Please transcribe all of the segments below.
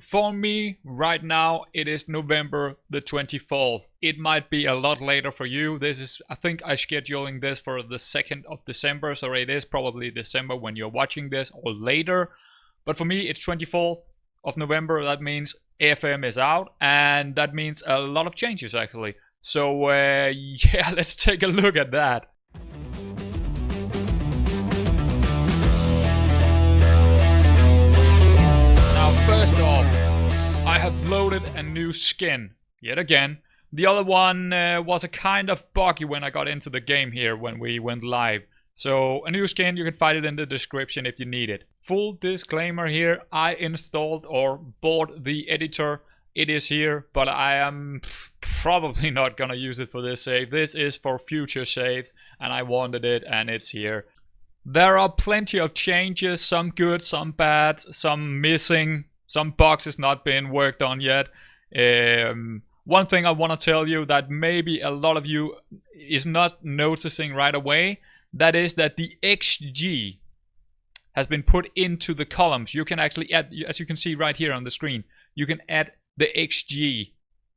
For me, right now, it is November the 24th. It might be a lot later for you. I think I'm scheduling this for the 2nd of December, so it is probably December when you're watching this or later. But for me, it's 24th of November. That means FM is out, and that means a lot of changes actually. So yeah, let's take a look at that. First off, I have loaded a new skin, yet again. The other one was a kind of buggy when I got into the game here when we went live. So a new skin, you can find it in the description if you need it. Full disclaimer here, I installed or bought the editor. It is here, but I am probably not gonna use it for this save. This is for future saves, and I wanted it, and it's here. There are plenty of changes, some good, some bad, some missing. Some bugs has not been worked on yet. One thing I want to tell you that maybe a lot of you is not noticing right away, that is that the XG has been put into the columns. You can actually add, as you can see right here on the screen, you can add the XG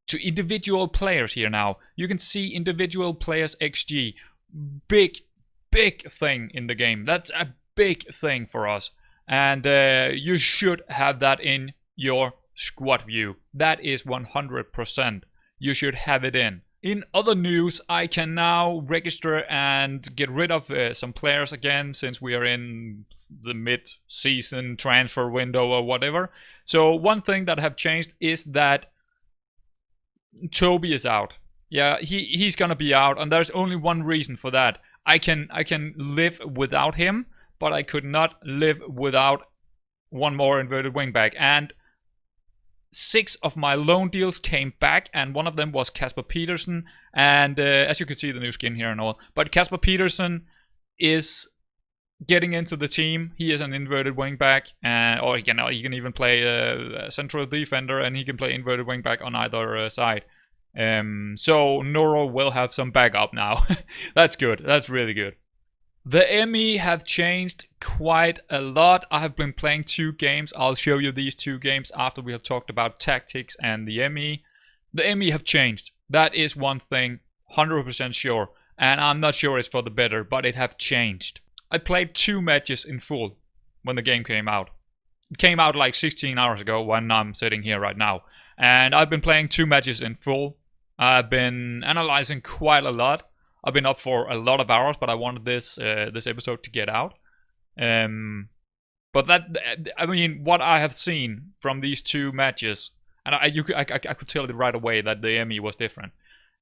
to individual players here now. You can see individual players' XG. Big thing in the game. That's a big thing for us. And you should have that in your squad view. That is 100%. You should have it in. In other news, I can now register and get rid of some players again, since we are in the mid-season transfer window or whatever. So one thing that have changed is that Toby is out. Yeah, he's gonna be out, and there's only one reason for that. I can live without him, but I could not live without one more inverted wingback. And 6 of my loan deals came back, and one of them was Kasper Petersen. And as you can see, the new skin here and all. But Kasper Petersen is getting into the team. He is an inverted wingback, or he can even play a central defender, and he can play inverted wingback on either side. So Noro will have some backup now. That's good. That's really good. The ME have changed quite a lot. I have been playing 2 games. I'll show you these 2 games after we have talked about tactics and the ME. The ME have changed. That is one thing, 100% sure. And I'm not sure it's for the better, but it have changed. I played 2 matches in full when the game came out. It came out like 16 hours ago when I'm sitting here right now. And I've been playing 2 matches in full. I've been analyzing quite a lot. I've been up for a lot of hours, but I wanted this episode to get out. But I mean, what I have seen from these 2 matches, and I could tell it right away that the ME was different.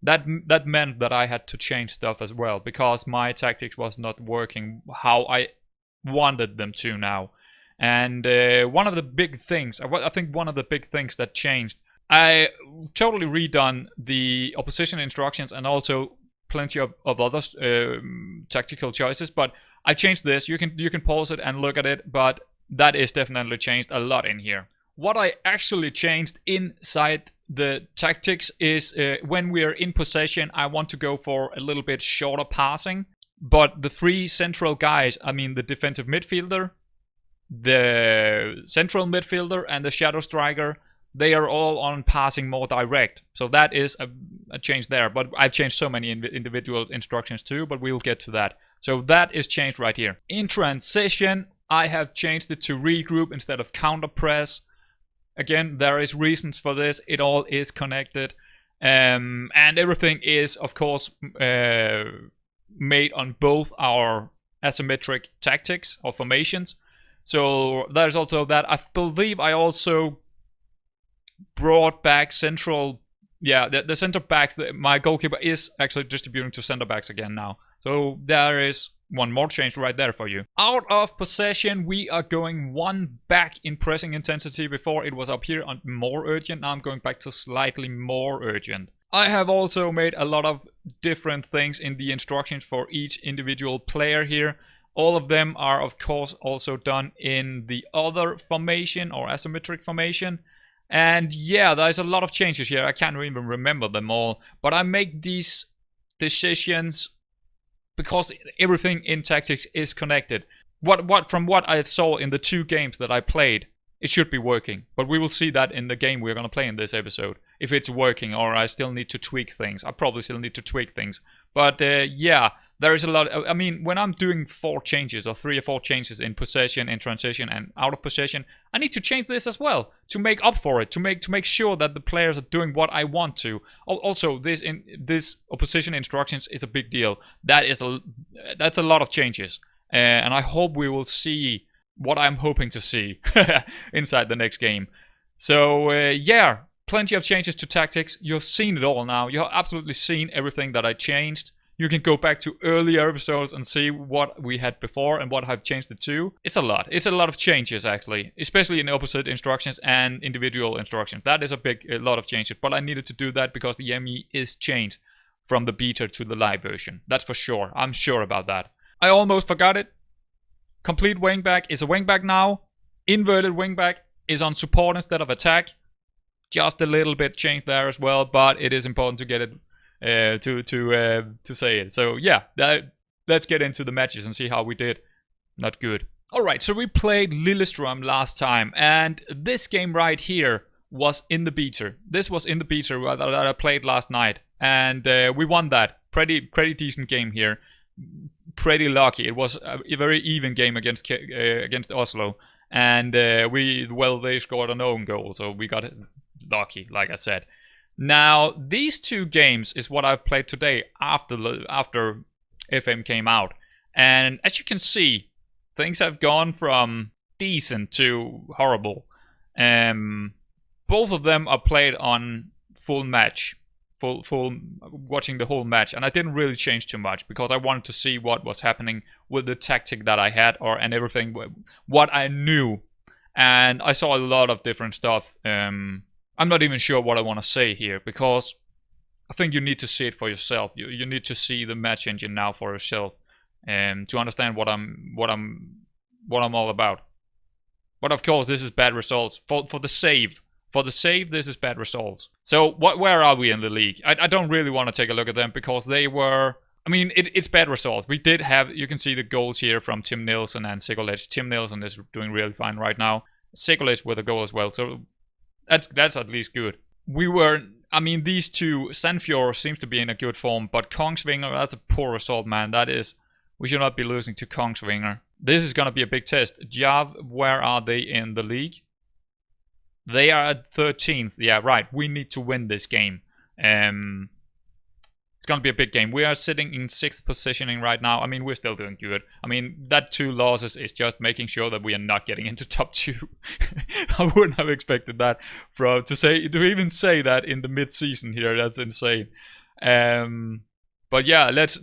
That meant that I had to change stuff as well, because my tactics was not working how I wanted them to now. And one of the big things, I think one of the big things that changed, I totally redone the opposition instructions and also plenty of other tactical choices, but I changed this. You can pause it and look at it, but that is definitely changed a lot in here. What I actually changed inside the tactics is when we are in possession, I want to go for a little bit shorter passing, but the 3 central guys, I mean the defensive midfielder, the central midfielder, and the shadow striker, they are all on passing more direct. So that is a change there. But I've changed so many individual instructions too, but we'll get to that. So that is changed right here. In transition, I have changed it to regroup instead of counter press. Again, there is reasons for this. It all is connected. And everything is, of course, made on both our asymmetric tactics or formations. So there's also that. I believe I also brought back central, the center backs. My goalkeeper is actually distributing to center backs again now. So there is one more change right there for you. Out of possession, we are going 1 back in pressing intensity. Before it was up here on more urgent. Now I'm going back to slightly more urgent. I have also made a lot of different things in the instructions for each individual player here. All of them are, of course, also done in the other formation or asymmetric formation. And yeah, there's a lot of changes here. I can't even remember them all. But I make these decisions because everything in tactics is connected. From what I saw in the 2 games that I played, it should be working. But we will see that in the game we're going to play in this episode. If it's working or I still need to tweak things. I probably still need to tweak things. But yeah, there is a lot. I mean, when I'm doing 4 changes or 3 or 4 changes in possession, in transition, and out of possession, I need to change this as well to make up for it, to make sure that the players are doing what I want to. Also, this opposition instructions is a big deal. That's a lot of changes, and I hope we will see what I'm hoping to see inside the next game. So yeah, plenty of changes to tactics. You've seen it all now. You've absolutely seen everything that I changed. You can go back to earlier episodes and see what we had before and what I've changed it to. It's a lot. It's a lot of changes, actually. Especially in opposite instructions and individual instructions. That is a lot of changes. But I needed to do that because the ME is changed from the beta to the live version. That's for sure. I'm sure about that. I almost forgot it. Complete wingback is a wingback now. Inverted wingback is on support instead of attack. Just a little bit changed there as well. But it is important to get it to say it. So yeah, let's get into the matches and see how we did. Not good. Alright, so we played Lillestrøm last time, and this game right here was in the beta. This was in the beta that I played last night, and we won that. Pretty decent game here. Pretty lucky. It was a very even game against Oslo, and they scored an own goal, so we got lucky, like I said. Now, these 2 games is what I've played today after FM came out. And as you can see, things have gone from decent to horrible. Both of them are played on full match. Watching the whole match. And I didn't really change too much because I wanted to see what was happening with the tactic that I had and everything, what I knew. And I saw a lot of different stuff. I'm not even sure what I want to say here because I think you need to see it for yourself. You need to see the match engine now for yourself, to understand what I'm all about. But of course, this is bad results for the save. For the save, this is bad results. So where are we in the league? I don't really want to take a look at them because they were. I mean, it's bad results. We did have. You can see the goals here from Tim Nielsen and Sigurd. Tim Nielsen is doing really fine right now. Sigurd with a goal as well. So. That's at least good. I mean, these 2, Sandfjord seems to be in a good form, but Kongsvinger, that's a poor result, man. We should not be losing to Kongsvinger. This is going to be a big test. Jav, where are they in the league? They are at 13th. Yeah, right. We need to win this game. It's going to be a big game. We are sitting in 6th positioning right now. I mean, we're still doing good. I mean, that 2 losses is just making sure that we are not getting into top 2. I wouldn't have expected that to even say that in the mid-season here. That's insane. But yeah, let's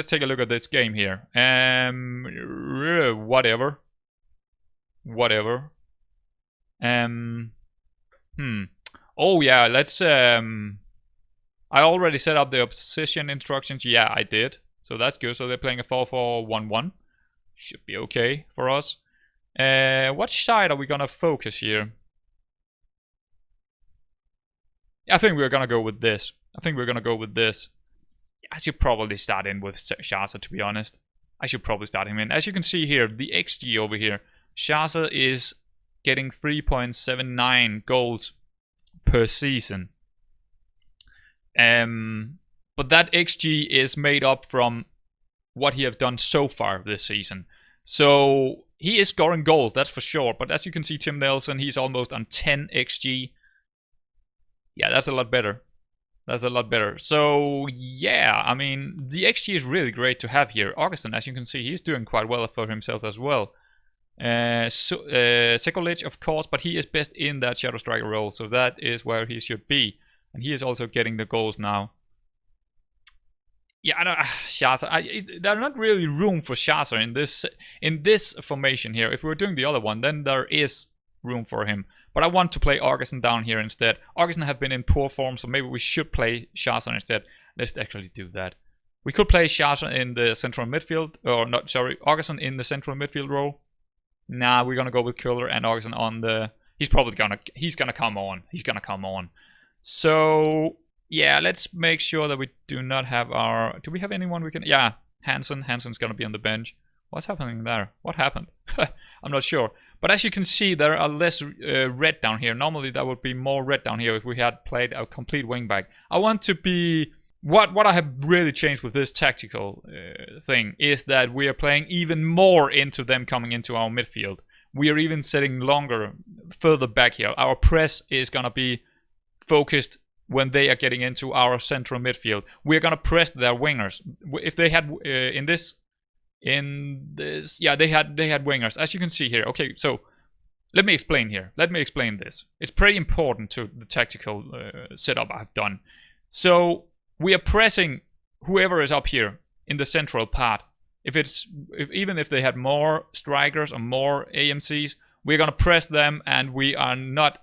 take a look at this game here. Whatever. Oh yeah, let's I already set up the opposition instructions. Yeah, I did. So that's good. So they're playing a 4-4-1-1. Should be okay for us. What side are we going to focus here? I think we're going to go with this. I should probably start in with Shaza, to be honest. I should probably start him in. As you can see here, the XG over here. Shaza is getting 3.79 goals per season. But that XG is made up from what he have done so far this season. So he is scoring goals, that's for sure. But as you can see, Tim Nelson, he's almost on 10 XG. Yeah, that's a lot better. So yeah, I mean, the XG is really great to have here. Augustin, as you can see, he's doing quite well for himself as well. Sekulic, of course, but he is best in that Shadow Striker role, so that is where he should be. And he is also getting the goals now. Yeah, I don't. Shaza. There's not really room for Shaza in this formation here. If we were doing the other one, then there is room for him. But I want to play Augustin down here instead. Augustin have been in poor form, so maybe we should play Shaza instead. Let's actually do that. We could play Shaza in the central midfield, or not. Sorry, Augustin in the central midfield role. Nah, we're gonna go with Köhler and Augustin on the. He's gonna come on. So yeah, let's make sure that we do not have our. Do we have anyone we can? Yeah, Hansen's gonna be on the bench. What's happening there? What happened? I'm not sure. But as you can see, there are less red down here. Normally there would be more red down here if we had played a complete wingback. I want to be... What I have really changed with this tactical thing is that we are playing even more into them coming into our midfield. We are even sitting longer, further back here. Our press is going to be focused when they are getting into our central midfield. We're going to press their wingers. If they had yeah, they had wingers, as you can see here. Okay, so let me explain here. Let me explain this. It's pretty important to the tactical setup I've done. So we are pressing whoever is up here in the central part. Even if they had more strikers or more AMCs, we're gonna press them, and we are not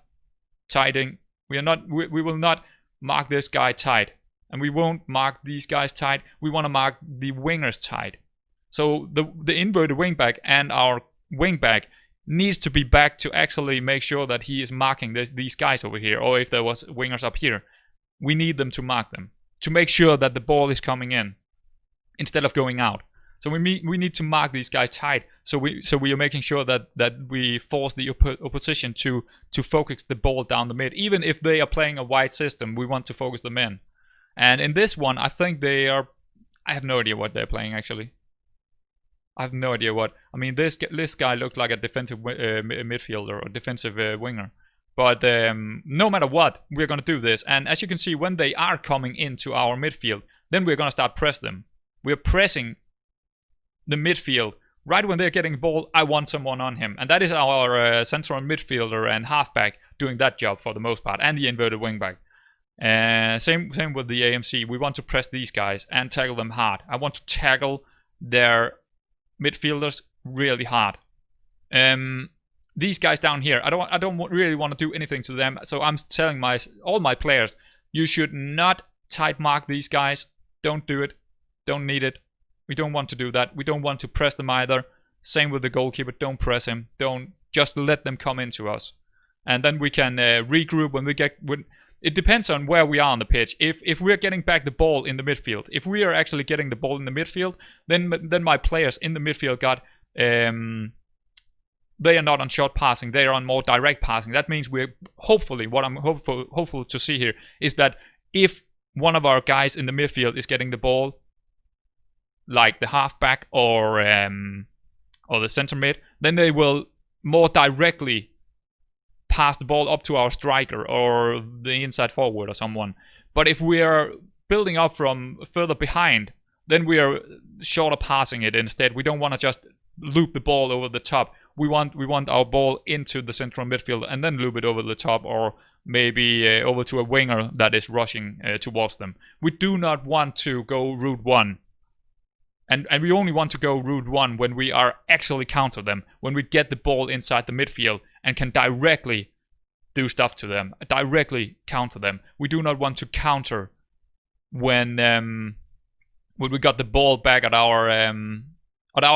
tighting. We will not mark this guy tight, and we won't mark these guys tight. We want to mark the wingers tight. So the inverted wingback and our wingback needs to be back to actually make sure that he is marking these guys over here, or if there was wingers up here, we need them to mark them to make sure that the ball is coming in instead of going out. So we need to mark these guys tight. So we are making sure that we force the opposition to focus the ball down the mid. Even if they are playing a wide system, we want to focus them in. And in this one, I think they are... I have no idea what they're playing actually. I have no idea what... I mean, this guy looked like a defensive midfielder or defensive winger. But no matter what, we're going to do this. And as you can see, when they are coming into our midfield, then we're going to start press them. We're pressing the midfield. Right when they're getting the ball, I want someone on him. And that is our central midfielder and halfback doing that job for the most part. And the inverted wingback. Same with the AMC. We want to press these guys and tackle them hard. I want to tackle their midfielders really hard. These guys down here, I don't really want to do anything to them. So I'm telling all my players, you should not tight mark these guys. Don't do it. Don't need it. We don't want to do that. We don't want to press them either. Same with the goalkeeper. Don't press him. Don't just let them come into us. And then we can regroup when we get... It depends on where we are on the pitch. If we're getting back the ball in the midfield, if we are actually getting the ball in the midfield, then my players in the midfield got... they are not on short passing. They are on more direct passing. That means we're hopefully... What I'm hopeful to see here is that if one of our guys in the midfield is getting the ball, like the halfback or the center mid, then they will more directly pass the ball up to our striker or the inside forward or someone. But if we are building up from further behind, then we are shorter passing it instead. We don't want to just loop the ball over the top. We want our ball into the central midfield and then loop it over the top, or maybe over to a winger that is rushing towards them. We do not want to go route one. And we only want to go route one when we are actually counter them. When we get the ball inside the midfield and can directly do stuff to them. Directly counter them. We do not want to counter when we got the ball back at our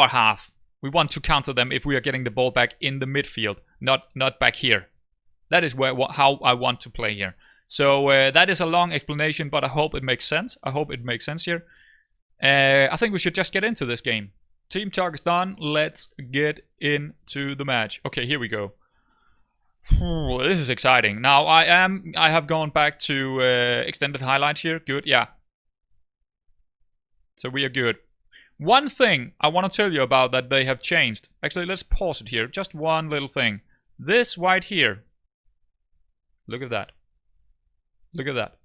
half. We want to counter them if we are getting the ball back in the midfield, not back here. That is how I want to play here. So that is a long explanation, but I hope it makes sense. I hope it makes sense here. I think we should just get into this game. Team talk is done. Let's get into the match. Okay, here we go. This is exciting. Now I have gone back to extended highlights here. Good, yeah. So we are good. One thing I want to tell you about that they have changed. Actually, let's pause it here. Just one little thing. This right here. Look at that. Look at that.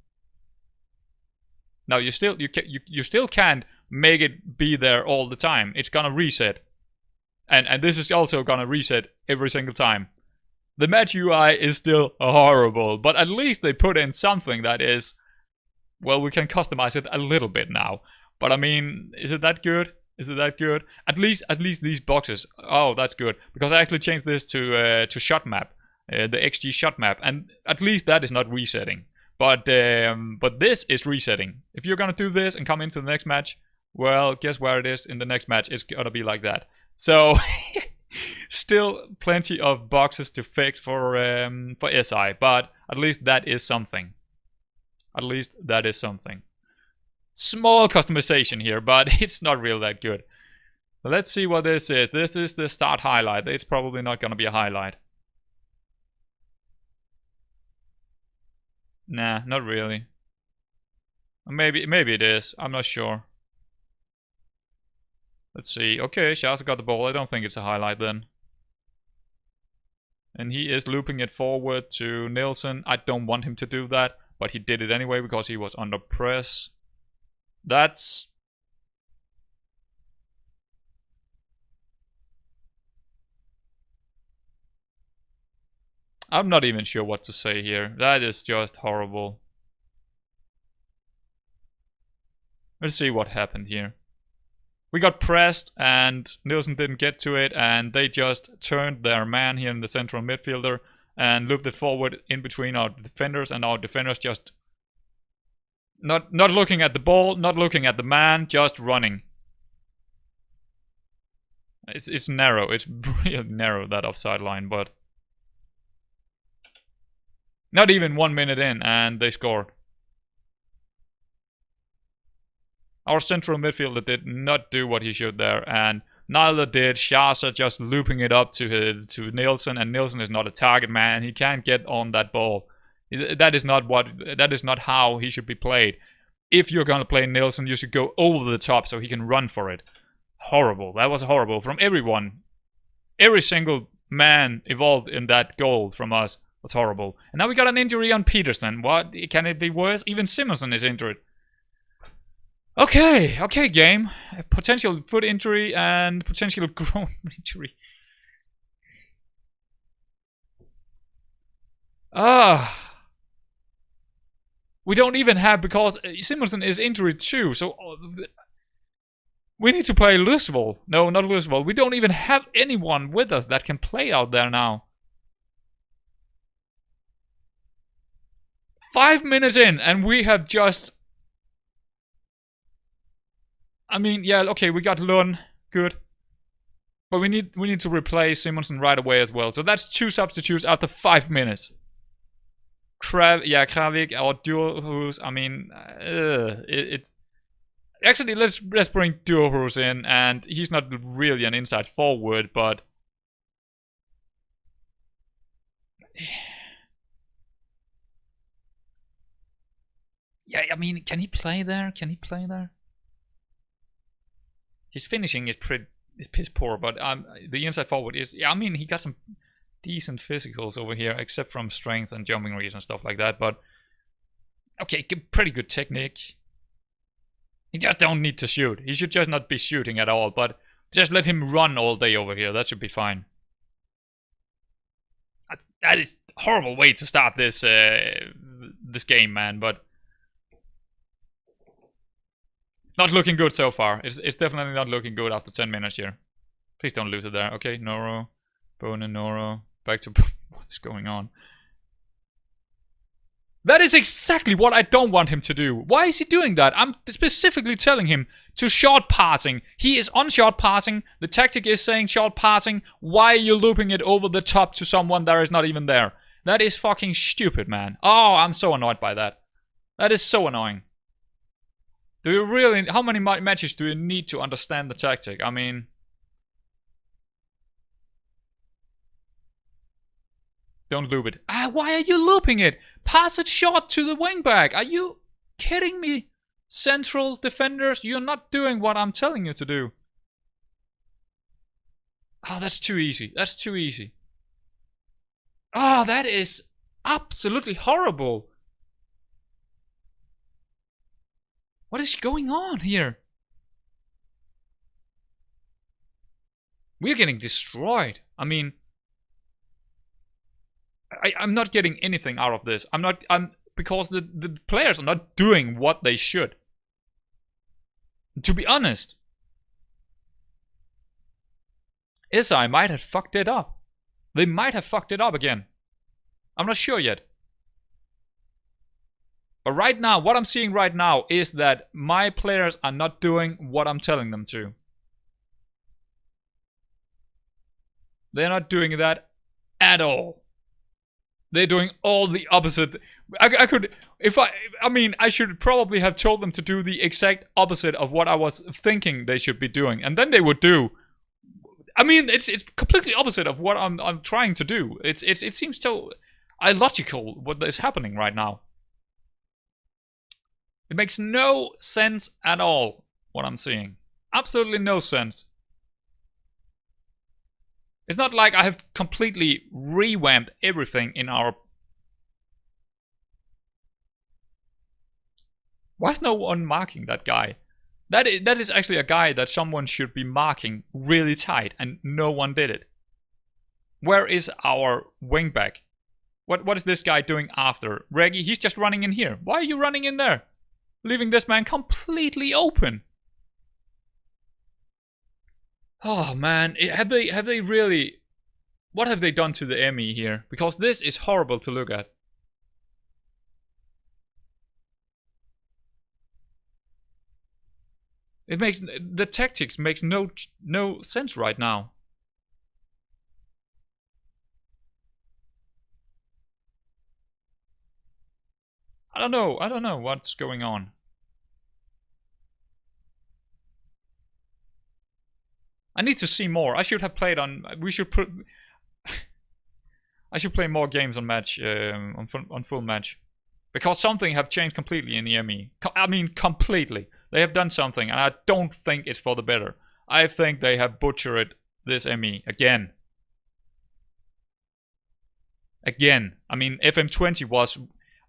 Now you still can't make it be there all the time. It's gonna reset, and this is also gonna reset every single time. The match UI is still horrible, but at least they put in something that is, well, we can customize it a little bit now. But I mean, is it that good? Is it that good? At least these boxes. Oh, that's good, because I actually changed this to shot map, the XG shot map, and at least that is not resetting. But this is resetting. If you're gonna do this and come into the next match, well, guess where it is in the next match? It's gonna be like that. So still plenty of boxes to fix for SI, but at least that is something. At least that is something. Small customization here, but it's not real that good. But let's see what this is. This is the start highlight. It's probably not going to be a highlight. Nah, not really. Maybe it is. I'm not sure. Let's see. Okay, Shaz got the ball. I don't think it's a highlight then. And he is looping it forward to Nielsen. I don't want him to do that, but he did it anyway because he was under press. That's... I'm not even sure what to say here. That is just horrible. Let's see what happened here. We got pressed and Nielsen didn't get to it, and they just turned their man here in the central midfielder and looped it forward in between our defenders, and our defenders just not looking at the ball, not looking at the man, just running. It's narrow. It's really narrow, that offside line, but not even 1 minute in and they scored. Our central midfielder did not do what he should there, and neither did Shaza, just looping it up to Nielsen, and Nielsen is not a target man. He can't get on that ball. That is not how he should be played. If you're gonna play Nielsen, you should go over the top so he can run for it. Horrible. That was horrible from everyone. Every single man involved in that goal from us was horrible. And now we got an injury on Peterson. What? Can it be worse? Even Simonson is injured. Okay, game. A potential foot injury and potential groin injury. We don't even have, because Simonson is injured too, so we need to play Lusvold. No, not Lusvold. We don't even have anyone with us that can play out there now. 5 minutes in and we have just... I mean, yeah, okay, we got Lund, good. But we need to replace Simonson right away as well. So that's 2 substitutes after 5 minutes. Kravik or Djurhus, I mean, it's... Actually, let's bring Djurhus in, and he's not really an inside forward, but... Yeah, I mean, can he play there? Can he play there? His finishing is piss poor, but the inside forward is... Yeah, I mean, he got some decent physicals over here, except from strength and jumping reads and stuff like that, but... Okay, pretty good technique. He just don't need to shoot. He should just not be shooting at all, but just let him run all day over here. That should be fine. That is a horrible way to start this this game, man, but... Not looking good so far. It's definitely not looking good after 10 minutes here. Please don't lose it there. Okay, Noro. Bonen, Noro. Back to... What is going on? That is exactly what I don't want him to do. Why is he doing that? I'm specifically telling him to short passing. He is on short passing. The tactic is saying short passing. Why are you looping it over the top to someone that is not even there? That is fucking stupid, man. Oh, I'm so annoyed by that. That is so annoying. Do you really... How many matches do you need to understand the tactic? I mean... Don't loop it. Why are you looping it? Pass it short to the wingback. Are you kidding me? Central defenders, you're not doing what I'm telling you to do. Oh, that's too easy. That's too easy. Oh, that is absolutely horrible. What is going on here? We're getting destroyed. I mean... I'm not getting anything out of this. Because the players are not doing what they should. To be honest. SI might have fucked it up. They might have fucked it up again. I'm not sure yet. But right now, what I'm seeing right now is that my players are not doing what I'm telling them to. They're not doing that at all. They're doing all the opposite. I could, if I mean, I should probably have told them to do the exact opposite of what I was thinking they should be doing, and then they would do. I mean, it's completely opposite of what I'm trying to do. It seems so illogical what is happening right now. It makes no sense at all what I'm seeing. Absolutely no sense. It's not like I have completely revamped everything in our... Why is no one marking that guy? That is actually a guy that someone should be marking really tight, and no one did it. Where is our wingback? What is this guy doing after? Reggie, he's just running in here. Why are you running in there? Leaving this man completely open. Oh man, have they really... What have they done to the ME here? Because this is horrible to look at. It makes... The tactics makes no sense right now. I don't know what's going on. I need to see more. I should have played on... We should put... I should play more games on match, on full match. Because something have changed completely in the ME. I mean, completely. They have done something, and I don't think it's for the better. I think they have butchered this ME again. Again. I mean, FM20 was...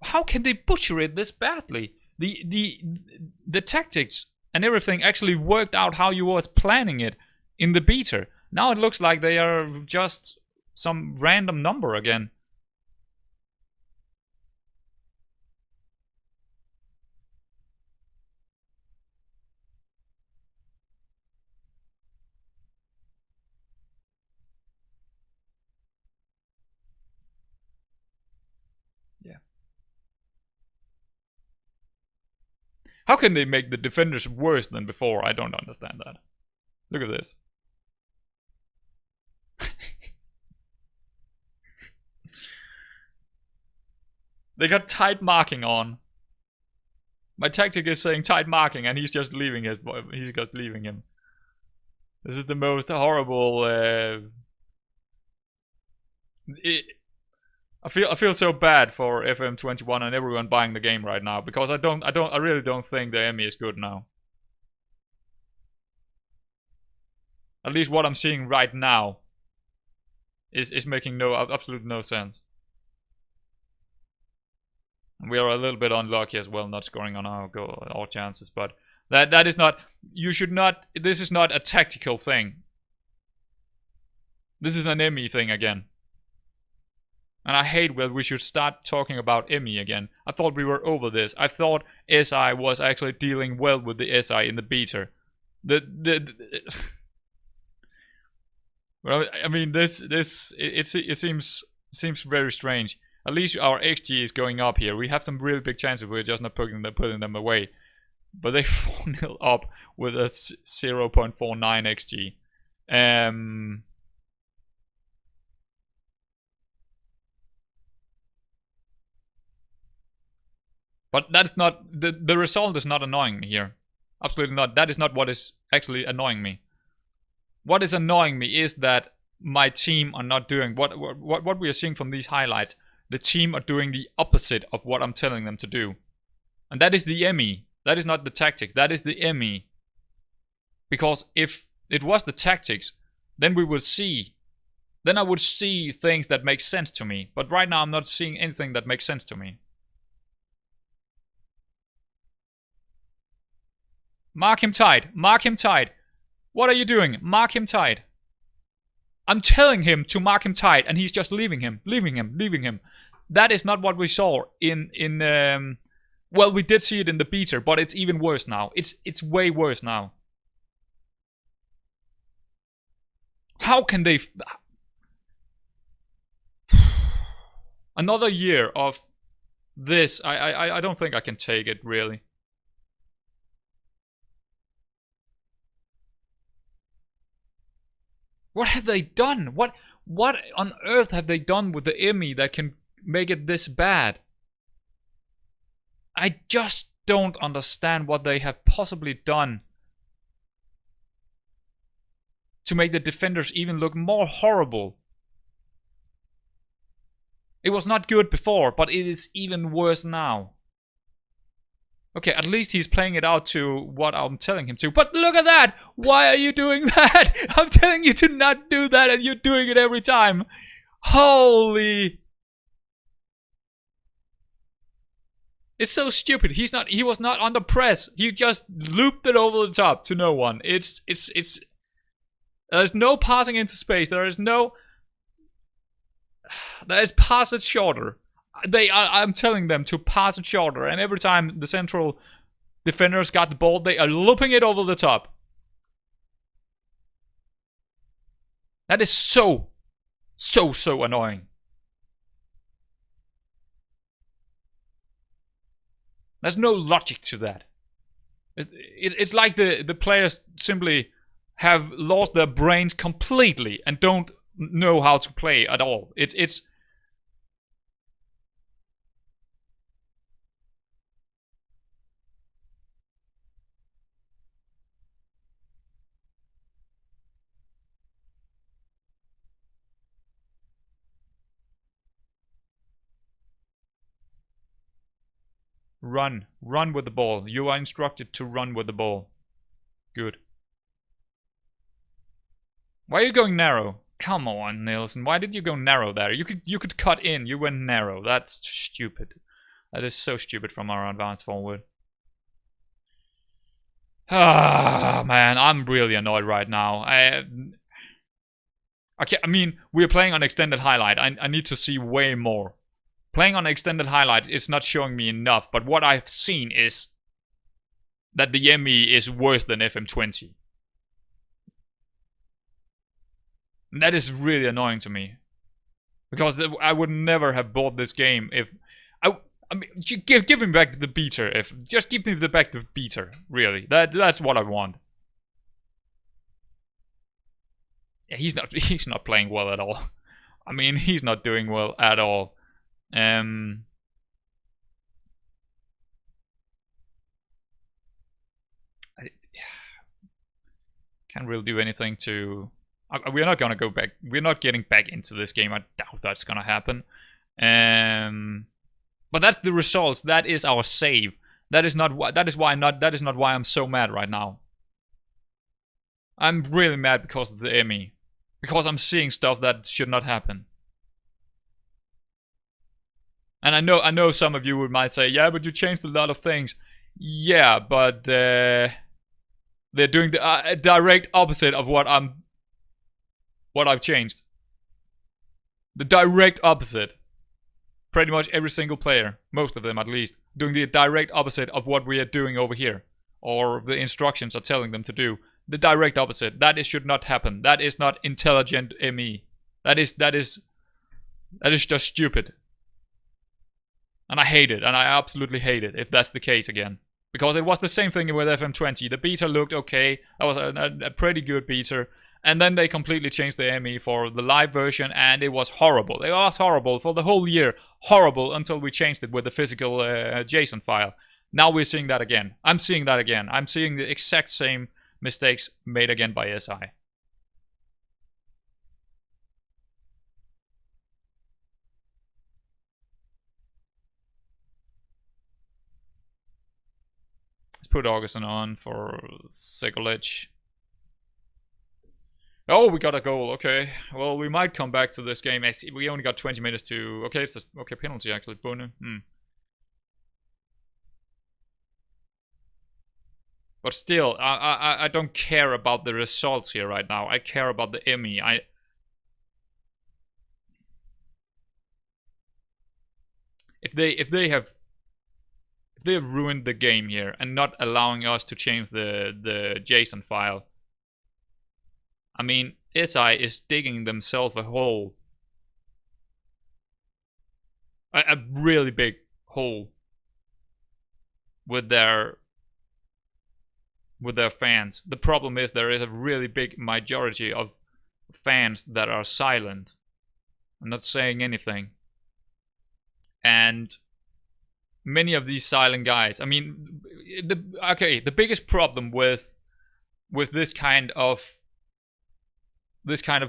How can they butcher it this badly? The tactics and everything actually worked out how you was planning it in the beta. Now it looks like they are just some random number again. Yeah. How can they make the defenders worse than before? I don't understand that. Look at this. They got tight marking on. My tactic is saying tight marking, and he's just leaving it. He's just leaving him. This is the most horrible. I feel so bad for FM21 and everyone buying the game right now, because I really don't think the ME is good now. At least what I'm seeing right now is making absolute no sense. We are a little bit unlucky as well, not scoring on our chances, but that is not... You should not... This is not a tactical thing. This is an ME thing again. And I hate when we should start talking about ME again. I thought we were over this. I thought SI was actually dealing well with the SI in the beta. Well, I mean, it seems very strange. At least our XG is going up here. We have some really big chances. We're just not putting them away. But they 4-0 up with a 0.49 XG. But that's not... The result is not annoying me here. Absolutely not. That is not what is actually annoying me. What is annoying me is that my team are not doing... What we are seeing from these highlights... The team are doing the opposite of what I'm telling them to do. And that is the ME. That is not the tactic. That is the ME. Because if it was the tactics, then we would see... Then I would see things that make sense to me. But right now I'm not seeing anything that makes sense to me. Mark him tight. Mark him tight. What are you doing? Mark him tight. I'm telling him to mark him tight, and he's just leaving him. That is not what we saw in well, we did see it in the beta, but it's even worse now. It's way worse now. How can they... Another year of this. I don't think I can take it, really. What have they done? What on earth have they done with the ME that can make it this bad. I just don't understand what they have possibly done to make the defenders even look more horrible. It was not good before, but it is even worse now. Okay, at least he's playing it out to what I'm telling him to. But look at that! Why are you doing that? I'm telling you to not do that and you're doing it every time. Holy... It's so stupid. He was not under press. He just looped it over the top to no one. It's there's no passing into space. There is pass it shorter. I'm telling them to pass it shorter, and every time the central defenders got the ball, they are looping it over the top. That is so annoying. There's no logic to that. It's like the players simply have lost their brains completely and don't know how to play at all. It's run with the ball. You are instructed to run with the ball. Good. Why are you going narrow? Come on, Nielsen. Why did you go narrow there? You could cut in. You went narrow. That's stupid. That is so stupid from our advanced forward. Ah, man, I'm really annoyed right now. Okay, I mean, we're playing on extended highlight. I need to see way more. Playing on extended highlight is not showing me enough, but what I've seen is that the ME is worse than FM20. And that is really annoying to me. Because I would never have bought this game if... I mean, give me back the beater. Just give me back the beater, really. That's what I want. Yeah, he's not playing well at all. I mean, he's not doing well at all. Can't really do anything to... We're not gonna go back. We're not getting back into this game. I doubt that's gonna happen. But that's the results. That is our save. That is not why. That is not why I'm so mad right now. I'm really mad because of the ME. Because I'm seeing stuff that should not happen. And I know some of you might say, yeah, but you changed a lot of things. Yeah, but they're doing the direct opposite of what I've changed. The direct opposite. Pretty much every single player, most of them at least, doing the direct opposite of what we are doing over here, or the instructions are telling them to do. The direct opposite. That should not happen. That is not intelligent ME. That is just stupid. And I hate it, and I absolutely hate it if that's the case again. Because it was the same thing with FM20. The beta looked okay. That was a pretty good beta. And then they completely changed the ME for the live version, and it was horrible. It was horrible for the whole year. Horrible until we changed it with the physical JSON file. Now we're seeing that again. I'm seeing that again. I'm seeing the exact same mistakes made again by SI. Let's put Augustin on for Sekulic. Oh, we got a goal. Okay. Well, we might come back to this game. We only got 20 minutes to... Okay, it's a penalty actually. Bono. But still, I don't care about the results here right now. I care about the ME. If they have ruined the game here and not allowing us to change the JSON file, I mean, SI is digging themselves a hole. A really big hole. With their fans. The problem is there is a really big majority of fans that are silent. I'm not saying anything. And many of these silent guys, I mean, the biggest problem with this kind of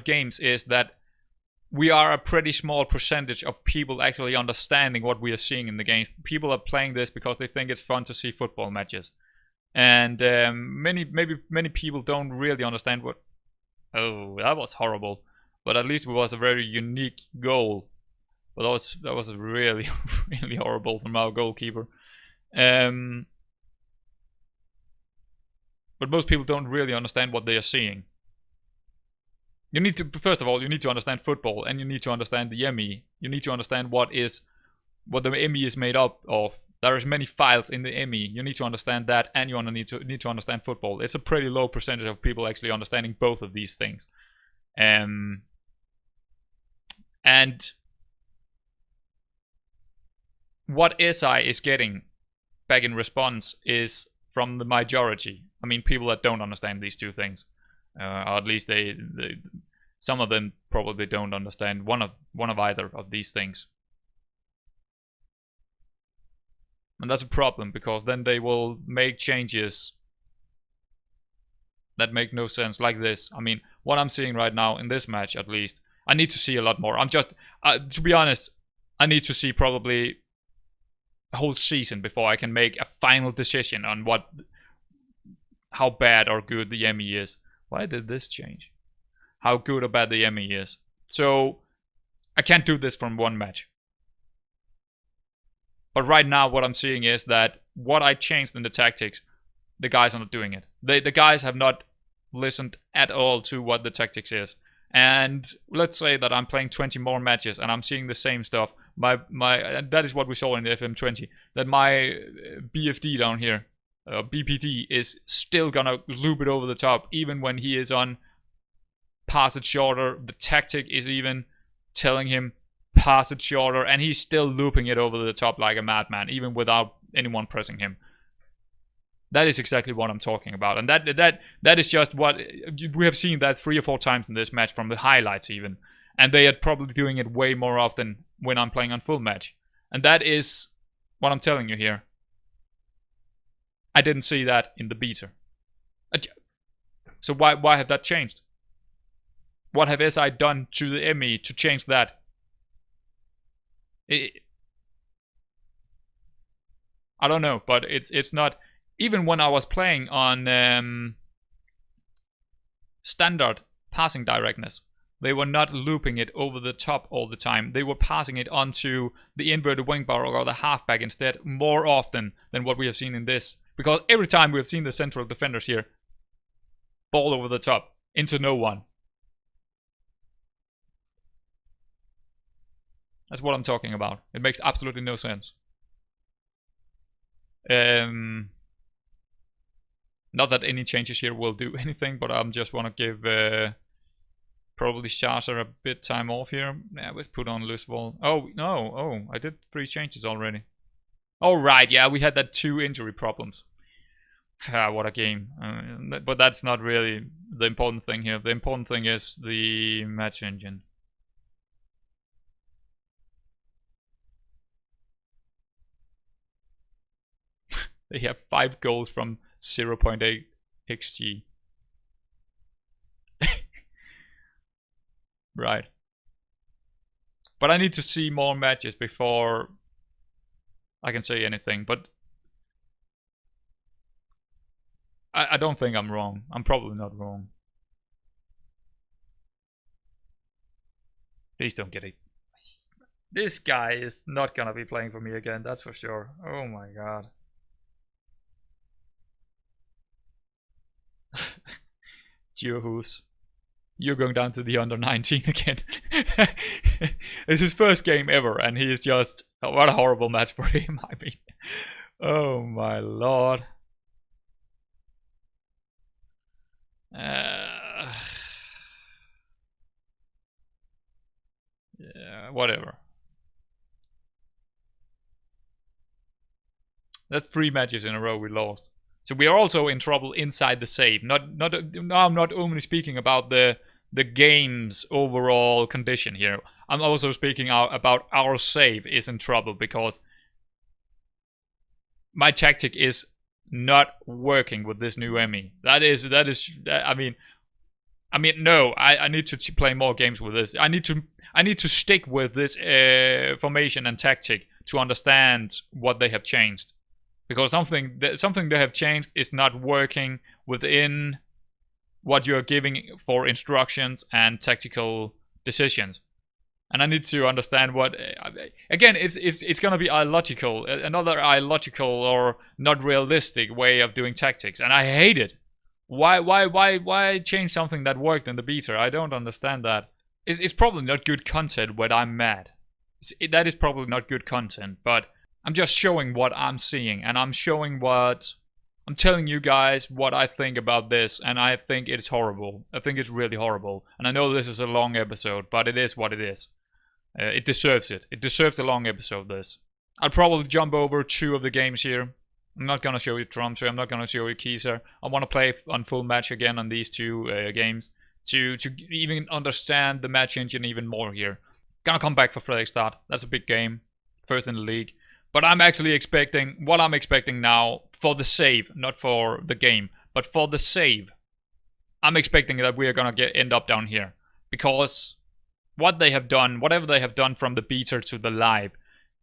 games is that we are a pretty small percentage of people actually understanding what we are seeing in the game. People are playing this because they think it's fun to see football matches, and many people don't really understand what. Oh, that was horrible, but at least it was a very unique goal. But that was really really horrible from our goalkeeper. But most people don't really understand what they are seeing. You need to, first of all, you need to understand football, and you need to understand the ME. You need to understand what the ME is made up of. There is many files in the ME. You need to understand that, and you need to understand football. It's a pretty low percentage of people actually understanding both of these things. And what SI is getting back in response is from the majority. I mean, people that don't understand these two things. Or at least they some of them probably don't understand one of either of these things, and that's a problem, because then they will make changes that make no sense, like this. I mean, what I'm seeing right now in this match, at least, I need to see a lot more. I'm just to be honest, I need to see probably a whole season before I can make a final decision on how bad or good the ME is. Why did this change? How good or bad the ME is. So I can't do this from one match. But right now what I'm seeing is that what I changed in the tactics, the guys are not doing it. The guys have not listened at all to what the tactics is. And let's say that I'm playing 20 more matches and I'm seeing the same stuff. That is what we saw in the FM20. That my BFD down here, BPD, is still gonna loop it over the top even when he is on pass it shorter. The tactic is even telling him pass it shorter, and he's still looping it over the top like a madman, even without anyone pressing him. That is exactly what I'm talking about, and that is just what we have seen that 3 or 4 times in this match from the highlights even, and they are probably doing it way more often when I'm playing on full match, and that is what I'm telling you here. I didn't see that in the beta. So why have that changed? What have SI done to the ME to change that? I don't know, but it's not. Even when I was playing on standard passing directness, they were not looping it over the top all the time. They were passing it onto the inverted wing bar or the halfback instead more often than what we have seen in this. Because every time we have seen the central defenders here, ball over the top, into no one. That's what I'm talking about. It makes absolutely no sense. Not that any changes here will do anything, but I just want to give probably Charger a bit time off here. Yeah, let's put on loose ball. Oh, no. Oh, I did 3 changes already. Oh, right. Yeah, we had that 2 injury problems. What a game. But that's not really the important thing here. The important thing is the match engine. They have 5 goals from 0.8 XG. Right. But I need to see more matches before I can say anything. But I don't think I'm wrong. I'm probably not wrong. Please don't get it. This guy is not gonna be playing for me again, that's for sure. Oh my god. Giohus, you're going down to the under 19 again. It's his first game ever, and he is just... what a horrible match for him, I mean. Oh my lord. Yeah, whatever. That's 3 matches in a row we lost. So we are also in trouble inside the save. Now I'm not only speaking about the the game's overall condition here. I'm also speaking about our save is in trouble because my tactic is not working with this new Emmy. I need to play more games with this. I need to stick with this formation and tactic to understand what they have changed, because something they have changed is not working within what you're giving for instructions and tactical decisions. And I need to understand what. Again, it's gonna be illogical, another illogical or not realistic way of doing tactics, and I hate it. Why change something that worked in the beta? I don't understand that. It's probably not good content when I'm mad. That is probably not good content, but I'm just showing what I'm seeing, and I'm telling you guys what I think about this, and I think it's horrible. I think it's really horrible. And I know this is a long episode, but it is what it is. It deserves it. It deserves a long episode, this. I'll probably jump over 2 of the games here. I'm not gonna show you Tromsø, I'm not gonna show you Kieser. I wanna play on full match again on these 2 games to even understand the match engine even more here. Gonna come back for Fredrikstad. That's a big game. First in the league. But I'm actually expecting, what I'm expecting now for the save, not for the game, but for the save. I'm expecting that we are gonna end up down here. Because what they have done, whatever they have done from the beta to the live,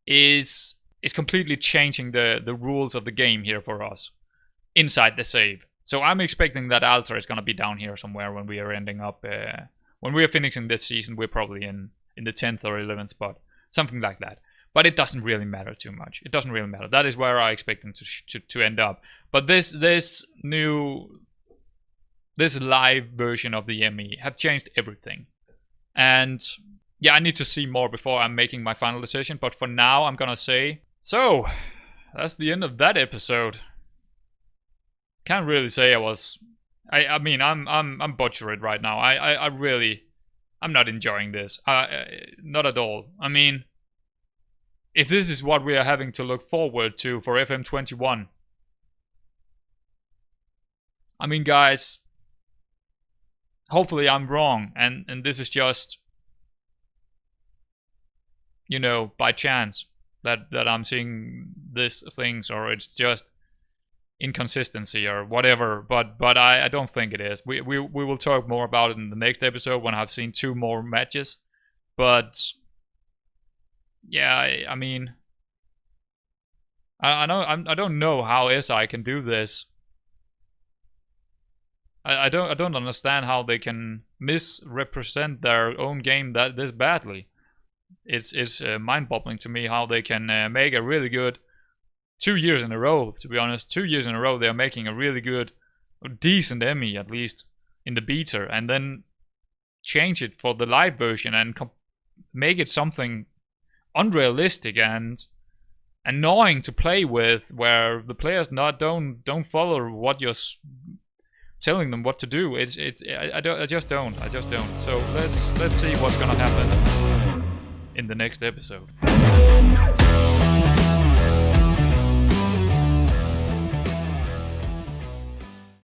is completely changing the rules of the game here for us. Inside the save. So I'm expecting that Alter is gonna be down here somewhere when we are ending up, when we are finishing this season, we're probably in the 10th or 11th spot. Something like that. But it doesn't really matter too much. It doesn't really matter. That is where I expect them to end up. But this live version of the ME have changed everything. And yeah, I need to see more before I'm making my final decision. But for now, I'm gonna say, so that's the end of that episode. Can't really say I mean, I'm butchering right now. I'm not enjoying this. Not at all. I mean, if this is what we are having to look forward to for FM21, I mean, guys, hopefully I'm wrong, and this is just, you know, by chance that I'm seeing these things, or it's just inconsistency or whatever. But I don't think it is. We will talk more about it in the next episode when I've seen 2 more matches. But yeah, I mean, I don't know how SI can do this. I don't understand how they can misrepresent their own game this badly. It's mind-boggling to me how they can make a really good 2 years in a row. To be honest, 2 years in a row they are making a really good, decent Emmy at least in the beta, and then change it for the live version and make it something unrealistic and annoying to play with, where the players don't follow what you're telling them what to do. I just don't. So let's see what's gonna happen in the next episode.